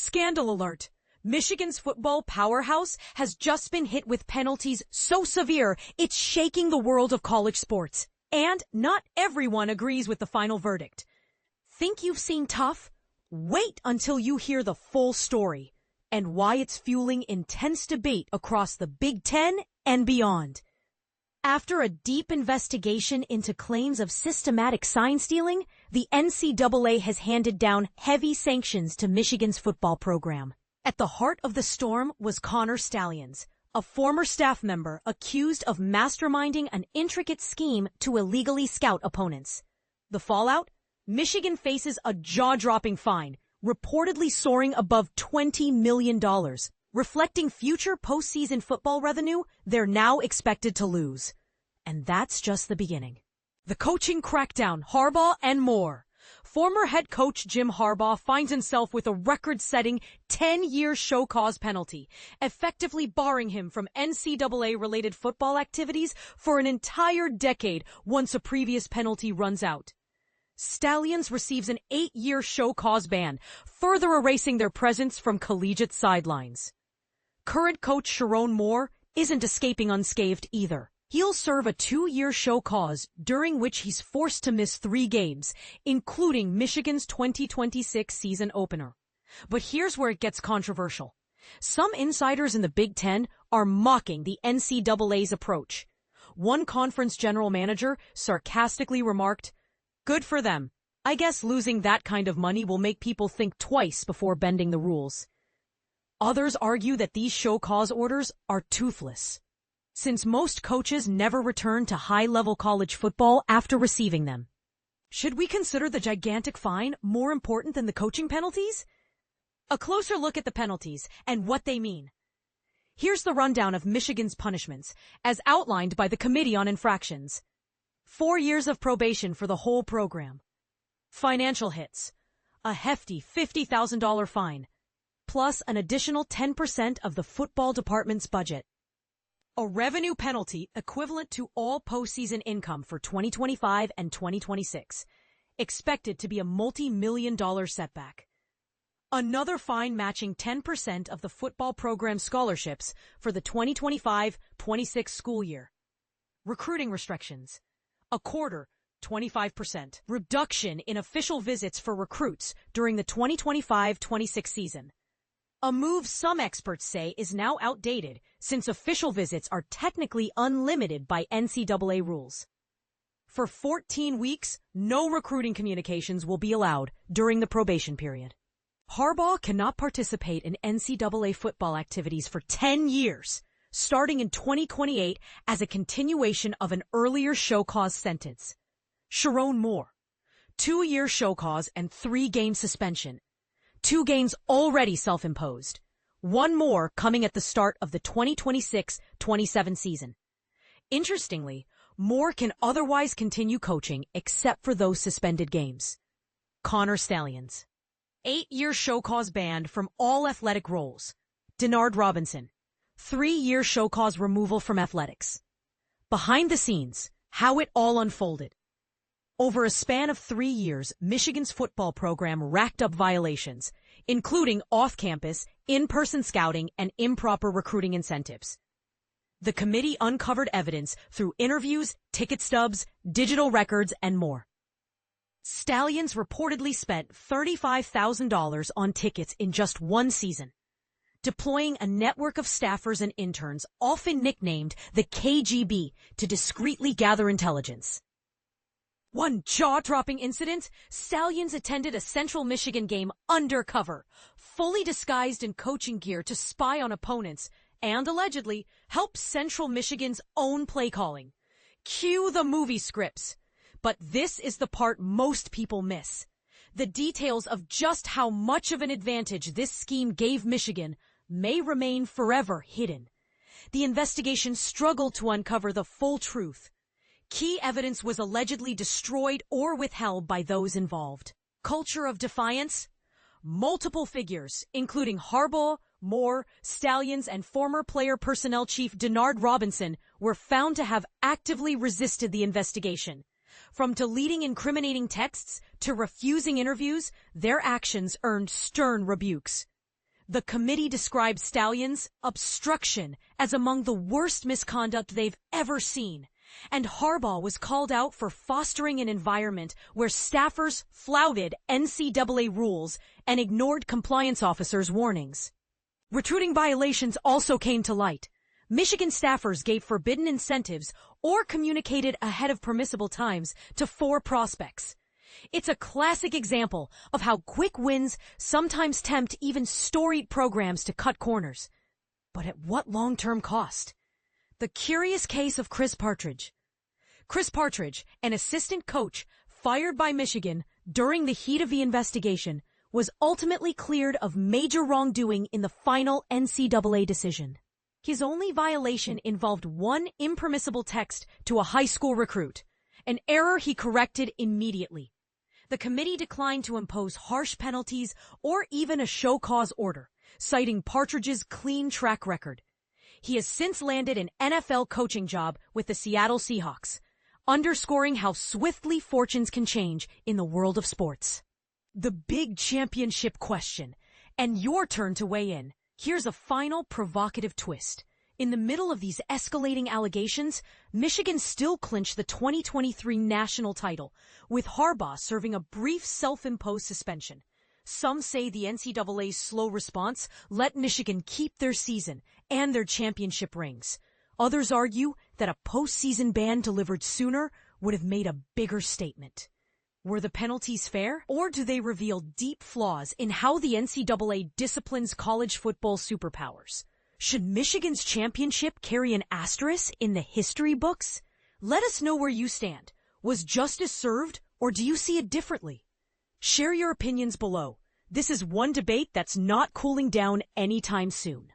Scandal alert! Michigan's football powerhouse has just been hit with penalties so severe it's shaking the world of college sports. And not everyone agrees with the final verdict. Think you've seen tough? Wait until you hear the full story and why it's fueling intense debate across the Big Ten and beyond. After a deep investigation into claims of systematic sign stealing, the NCAA has handed down heavy sanctions to Michigan's football program. At the heart of the storm was Stalions, a former staff member accused of masterminding an intricate scheme to illegally scout opponents. The fallout? Michigan faces a jaw-dropping fine, reportedly soaring above $20 million, reflecting future postseason football revenue they're now expected to lose. And that's just the beginning. The coaching crackdown, Harbaugh, and more. Former head coach Jim Harbaugh finds himself with a record-setting 10-year show cause penalty, effectively barring him from NCAA-related football activities for an entire decade once a previous penalty runs out. Stalions receives an 8-year show cause ban, further erasing their presence from collegiate sidelines. Current coach Sherrone isn't escaping unscathed either. He'll serve a 2-year show cause during which he's forced to miss 3 games, including Michigan's 2026 season opener. But here's where it gets controversial. Some insiders in the Big Ten are mocking the NCAA's approach. One conference general manager sarcastically remarked, "Good for them. I guess losing that kind of money will make people think twice before bending the rules." Others argue that these show cause orders are toothless, since most coaches never return to high-level college football after receiving them. Should we consider the gigantic fine more important than the coaching penalties? A closer look at the penalties and what they mean. Here's the rundown of Michigan's punishments, as outlined by the Committee on Infractions. 4 years of probation for the whole program. Financial hits. A hefty $50,000 fine, plus an additional 10% of the football department's budget. A revenue penalty equivalent to all postseason income for 2025 and 2026, expected to be a multi-million-dollar setback. Another fine matching 10% of the football program scholarships for the 2025-26 school year. Recruiting restrictions. A quarter, 25%. Reduction in official visits for recruits during the 2025-26 season. A move some experts say is now outdated since official visits are technically unlimited by NCAA rules. For 14 weeks, no recruiting communications will be allowed during the probation period. Harbaugh cannot participate in NCAA football activities for 10 years, starting in 2028 as a continuation of an earlier show cause sentence. Sherrone 2-year show cause and 3-game suspension. 2 games already self-imposed. 1 more coming at the start of the 2026-27 season. Interestingly, Moore can otherwise continue coaching except for those suspended games. Stalions. 8-year show cause banned from all athletic roles. Denard Robinson. 3-year show cause removal from athletics. Behind the scenes, how it all unfolded. Over a span of 3 years, Michigan's football program racked up violations, including off-campus, in-person scouting, and improper recruiting incentives. The committee uncovered evidence through interviews, ticket stubs, digital records, and more. Stalions reportedly spent $35,000 on tickets in just 1 season, deploying a network of staffers and interns, often nicknamed the KGB, to discreetly gather intelligence. One jaw-dropping incident, Stalions attended a Central Michigan game undercover, fully disguised in coaching gear to spy on opponents, and allegedly help Central Michigan's own play calling. Cue the movie scripts. But this is the part most people miss. The details of just how much of an advantage this scheme gave Michigan may remain forever hidden. The investigation struggled to uncover the full truth. Key evidence was allegedly destroyed or withheld by those involved. Culture of defiance? Multiple figures, including Harbaugh, Moore, Stalions, and former player personnel chief Denard Robinson, were found to have actively resisted the investigation. From deleting incriminating texts to refusing interviews, their actions earned stern rebukes. The committee described Stalions' obstruction as among the worst misconduct they've ever seen, and Harbaugh was called out for fostering an environment where staffers flouted NCAA rules and ignored compliance officers' warnings. Recruiting violations also came to light. Michigan staffers gave forbidden incentives or communicated ahead of permissible times to 4 prospects. It's a classic example of how quick wins sometimes tempt even storied programs to cut corners. But at what long-term cost? The curious case of Chris Partridge. Chris Partridge, an assistant coach fired by Michigan during the heat of the investigation, was ultimately cleared of major wrongdoing in the final NCAA decision. His only violation involved one impermissible text to a high school recruit, an error he corrected immediately. The committee declined to impose harsh penalties or even a show cause order, citing Partridge's clean track record. He has since landed an NFL coaching job with the Seattle Seahawks, underscoring how swiftly fortunes can change in the world of sports. The big championship question, and your turn to weigh in. Here's a final provocative twist. In the middle of these escalating allegations, Michigan still clinched the 2023 national title, with Harbaugh serving a brief self-imposed suspension. Some say the NCAA's slow response let Michigan keep their season and their championship rings. Others argue that a postseason ban delivered sooner would have made a bigger statement. Were the penalties fair, or do they reveal deep flaws in how the NCAA disciplines college football superpowers? Should Michigan's championship carry an asterisk in the history books? Let us know where you stand. Was justice served, or do you see it differently? Share your opinions below. This is one debate that's not cooling down anytime soon.